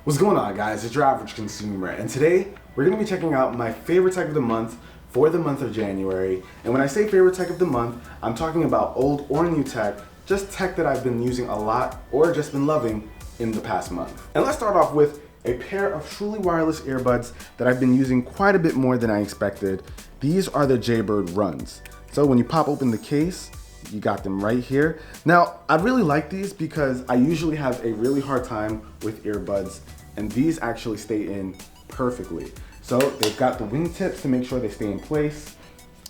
What's going on, guys? It's your average consumer, and today we're going to be checking out my favorite tech of the month for the month of January. And when I say favorite tech of the month, I'm talking about old or new tech, just tech that I've been using a lot or just been loving in the past month. And let's start off with a pair of truly wireless earbuds that I've been using quite a bit more than I expected. These are the Jaybird Runs. So when you pop open the case, you got them right here. Now, I really like these because I usually have a really hard time with earbuds, and these actually stay in perfectly. So they've got the wingtips to make sure they stay in place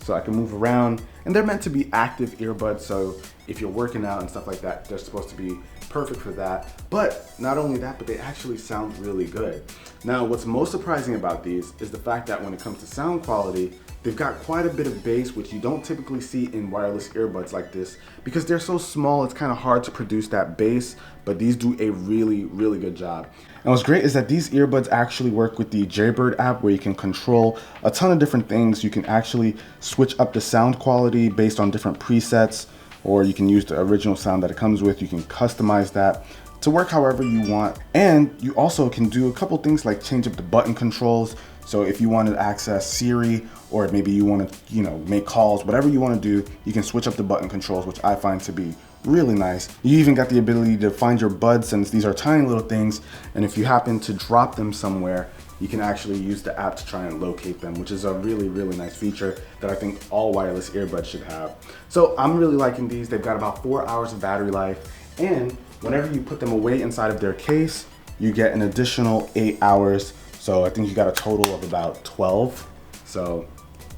so I can move around, and they're meant to be active earbuds, so if you're working out and stuff like that, they're supposed to be perfect for that. But not only that, but they actually sound really good. Now, what's most surprising about these is the fact that when it comes to sound quality, they've got quite a bit of bass, which you don't typically see in wireless earbuds like this. Because they're so small, it's kind of hard to produce that bass, but these do a really, really good job. And what's great is that these earbuds actually work with the Jaybird app, where you can control a ton of different things. You can actually switch up the sound quality based on different presets, or you can use the original sound that it comes with. You can customize that to work however you want. And you also can do a couple things like change up the button controls. So if you want to access Siri, or maybe you want to, make calls, whatever you want to do, you can switch up the button controls, which I find to be really nice. You even got the ability to find your buds, since these are tiny little things, and if you happen to drop them somewhere, you can actually use the app to try and locate them, which is a really, really nice feature that I think all wireless earbuds should have. So I'm really liking these. They've got about 4 hours of battery life, and whenever you put them away inside of their case, you get an additional 8 hours. So I think you got a total of about 12. So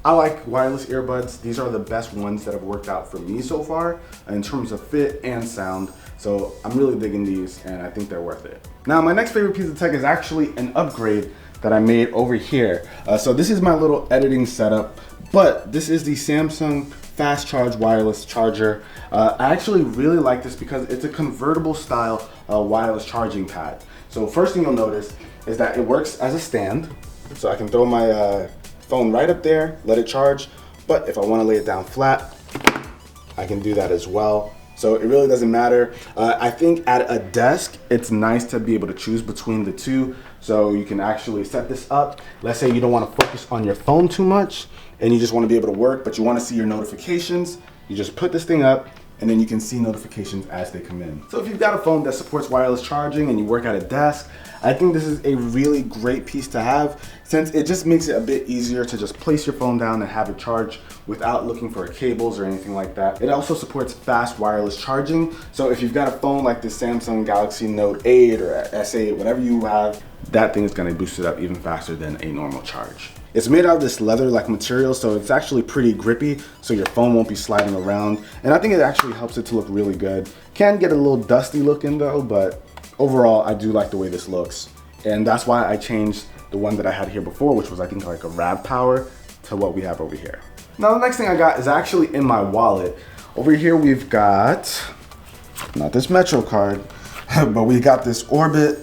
I like wireless earbuds. These are the best ones that have worked out for me so far in terms of fit and sound. So I'm really digging these, and I think they're worth it. Now, my next favorite piece of tech is actually an upgrade that I made over here. So this is my little editing setup, but this is the Samsung Fast Charge wireless charger. I actually really like this because it's a convertible style wireless charging pad. So first thing you'll notice is that it works as a stand. So I can throw my phone right up there, let it charge. But if I want to lay it down flat, I can do that as well. So it really doesn't matter. I think at a desk, it's nice to be able to choose between the two. So you can actually set this up. Let's say you don't want to focus on your phone too much and you just want to be able to work, but you want to see your notifications. You just put this thing up, and then you can see notifications as they come in. So if you've got a phone that supports wireless charging and you work at a desk, I think this is a really great piece to have, since it just makes it a bit easier to just place your phone down and have it charge without looking for cables or anything like that. It also supports fast wireless charging. So if you've got a phone like the Samsung Galaxy Note 8 or S8, whatever you have, that thing is gonna boost it up even faster than a normal charge. It's made out of this leather-like material, so it's actually pretty grippy, so your phone won't be sliding around. And I think it actually helps it to look really good. Can get a little dusty looking though, but overall, I do like the way this looks. And that's why I changed the one that I had here before, which was I think like a UrAvgPower, to what we have over here. Now the next thing I got is actually in my wallet. Over here we've got, not this Metro card, but we got this Orbit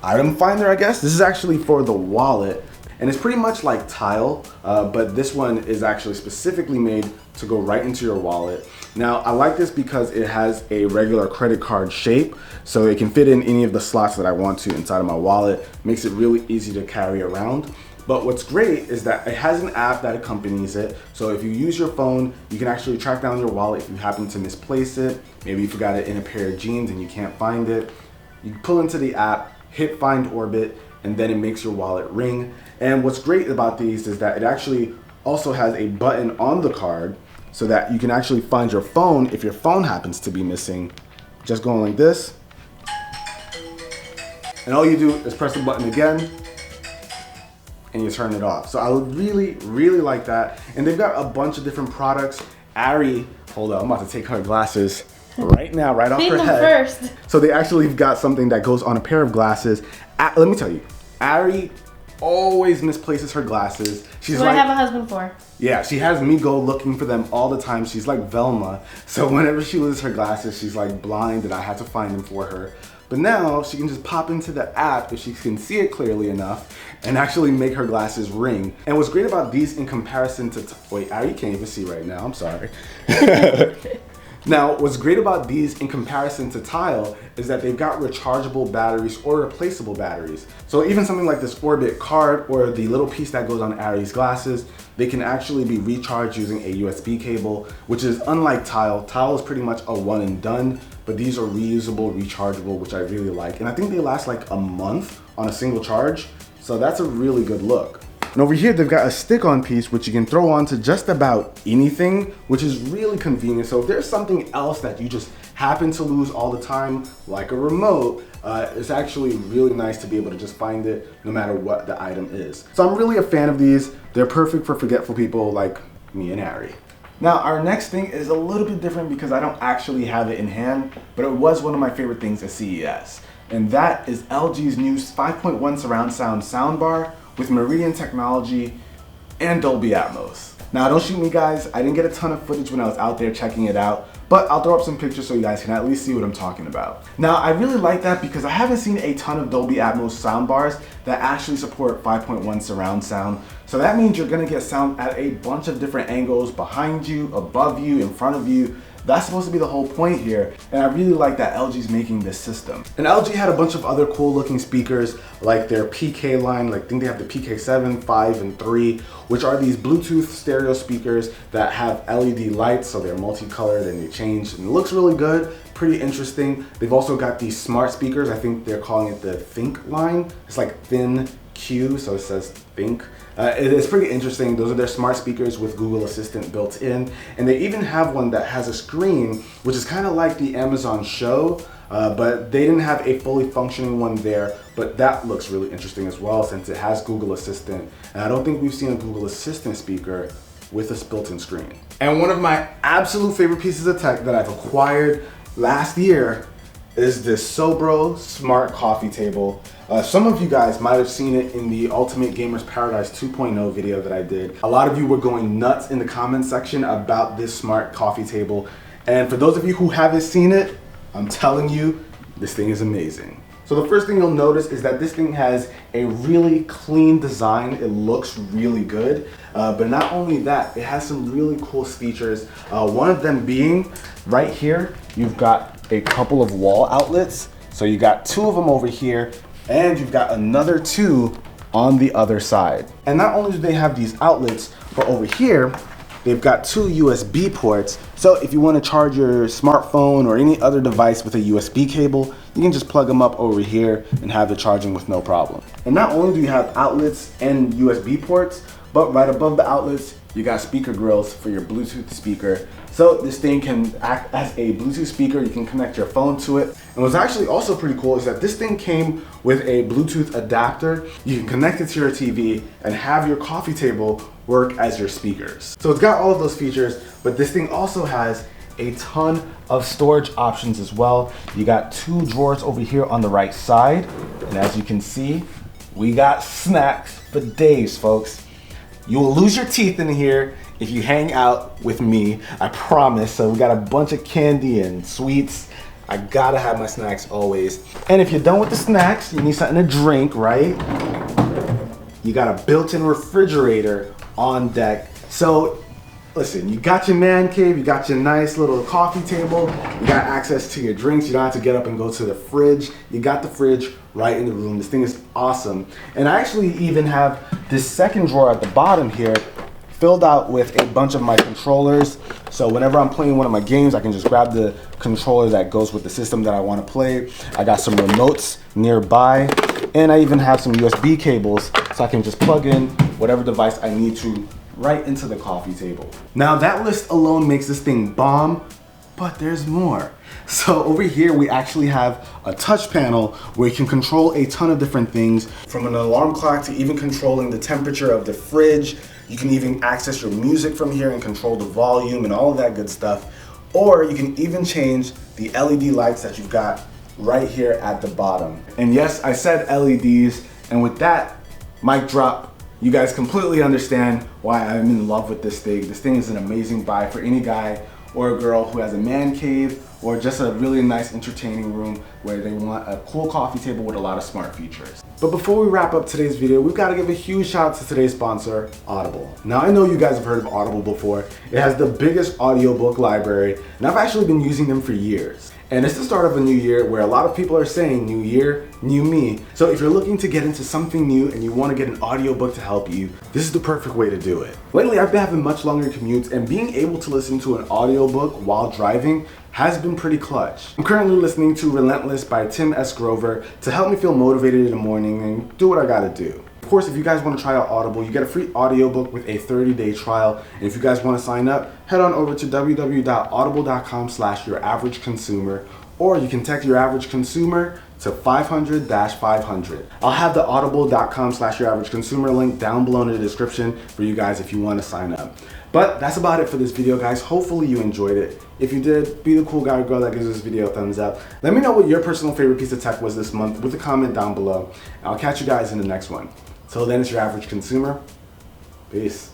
item finder, I guess. This is actually for the wallet. And it's pretty much like Tile, but this one is actually specifically made to go right into your wallet. Now, I like this because it has a regular credit card shape, so it can fit in any of the slots that I want to inside of my wallet. Makes it really easy to carry around. But what's great is that it has an app that accompanies it. So if you use your phone, you can actually track down your wallet if you happen to misplace it. Maybe you forgot it in a pair of jeans and you can't find it. You pull into the app, hit Find Orbit, and then it makes your wallet ring. And what's great about these is that it actually also has a button on the card so that you can actually find your phone if your phone happens to be missing. Just going like this. And all you do is press the button again and you turn it off. So I really, really like that. And they've got a bunch of different products. Ari, hold on, I'm about to take her glasses right now, right off her head. First. So they actually got something that goes on a pair of glasses. Let me tell you, Ari always misplaces her glasses. She's what I have a husband for. Yeah, she has me go looking for them all the time. She's like Velma. So whenever she loses her glasses, she's like blind and I had to find them for her. But now she can just pop into the app if she can see it clearly enough and actually make her glasses ring. And what's great about these in comparison to, wait, Ari can't even see right now, I'm sorry. Now, what's great about these in comparison to Tile is that they've got rechargeable batteries or replaceable batteries. So even something like this Orbit card or the little piece that goes on Ari's glasses, they can actually be recharged using a USB cable, which is unlike Tile. Tile is pretty much a one and done, but these are reusable, rechargeable, which I really like. And I think they last like a month on a single charge. So that's a really good look. And over here, they've got a stick-on piece, which you can throw onto just about anything, which is really convenient. So if there's something else that you just happen to lose all the time, like a remote, it's actually really nice to be able to just find it no matter what the item is. So I'm really a fan of these. They're perfect for forgetful people like me and Ari. Now, our next thing is a little bit different because I don't actually have it in hand, but it was one of my favorite things at CES. And that is LG's new 5.1 surround sound soundbar with Meridian technology and Dolby Atmos. Now, don't shoot me, guys. I didn't get a ton of footage when I was out there checking it out, but I'll throw up some pictures so you guys can at least see what I'm talking about. Now, I really like that because I haven't seen a ton of Dolby Atmos soundbars that actually support 5.1 surround sound. So that means you're gonna get sound at a bunch of different angles, behind you, above you, in front of you. That's supposed to be the whole point here, and I really like that LG's making this system. And LG had a bunch of other cool looking speakers, like their PK line, like I think they have the PK7, 5, and 3, which are these Bluetooth stereo speakers that have LED lights, so they're multicolored and they change, and it looks really good, pretty interesting. They've also got these smart speakers. I think they're calling it the Think line. It's like thin Q, so it says Think. It is pretty interesting. Those are their smart speakers with Google Assistant built in. And they even have one that has a screen, which is kind of like the Amazon Show, but they didn't have a fully functioning one there, but that looks really interesting as well since it has Google Assistant. And I don't think we've seen a Google Assistant speaker with a built-in screen. And one of my absolute favorite pieces of tech that I've acquired last year is this Sobro Smart Coffee Table. Some of you guys might have seen it in the Ultimate Gamers Paradise 2.0 video that I did. A lot of you were going nuts in the comment section about this smart coffee table. And for those of you who haven't seen it, I'm telling you, this thing is amazing. So the first thing you'll notice is that this thing has a really clean design. It looks really good. But not only that, it has some really cool features. One of them being right here, you've got a couple of wall outlets. So you got two of them over here, and you've got another two on the other side. And not only do they have these outlets, but over here, they've got two USB ports. So if you want to charge your smartphone or any other device with a USB cable, you can just plug them up over here and have it charging with no problem. And not only do you have outlets and USB ports, but right above the outlets, you got speaker grills for your Bluetooth speaker. So this thing can act as a Bluetooth speaker. You can connect your phone to it. And what's actually also pretty cool is that this thing came with a Bluetooth adapter. You can connect it to your TV and have your coffee table work as your speakers. So it's got all of those features, but this thing also has a ton of storage options as well. You got two drawers over here on the right side. And as you can see, we got snacks for days, folks. You will lose your teeth in here if you hang out with me, I promise. So we got a bunch of candy and sweets. I gotta have my snacks always. And if you're done with the snacks, you need something to drink, right? You got a built-in refrigerator on deck. So listen, you got your man cave, you got your nice little coffee table, you got access to your drinks, you don't have to get up and go to the fridge. You got the fridge right in the room. This thing is awesome. And I actually even have this second drawer at the bottom here filled out with a bunch of my controllers. So whenever I'm playing one of my games, I can just grab the controller that goes with the system that I want to play. I got some remotes nearby, and I even have some USB cables so I can just plug in whatever device I need to right into the coffee table. Now that list alone makes this thing bomb, but there's more. So over here, we actually have a touch panel where you can control a ton of different things, from an alarm clock to even controlling the temperature of the fridge. You can even access your music from here and control the volume and all of that good stuff. Or you can even change the LED lights that you've got right here at the bottom. And yes, I said LEDs, and with that, mic drop, you guys completely understand why I'm in love with this thing. This thing is an amazing buy for any guy or a girl who has a man cave, or just a really nice entertaining room where they want a cool coffee table with a lot of smart features. But before we wrap up today's video, we've got to give a huge shout out to today's sponsor, Audible. Now I know you guys have heard of Audible before. It has the biggest audiobook library, and I've actually been using them for years. And it's the start of a new year where a lot of people are saying new year, new me. So if you're looking to get into something new and you want to get an audiobook to help you, this is the perfect way to do it. Lately I've been having much longer commutes, and being able to listen to an audiobook while driving has been pretty clutch. I'm currently listening to Relentless by Tim S. Grover to help me feel motivated in the morning and do what I gotta do. Of course, if you guys want to try out Audible, you get a free audiobook with a 30-day trial. And if you guys want to sign up, head on over to www.audible.com/UrAvgConsumer, or you can text UrAvgConsumer to 500-500. I'll have the audible.com/UrAvgConsumer link down below in the description for you guys if you want to sign up. But that's about it for this video, guys. Hopefully you enjoyed it. If you did, be the cool guy or girl that gives this video a thumbs up. Let me know what your personal favorite piece of tech was this month with a comment down below. I'll catch you guys in the next one. Till then, it's your average consumer. Peace.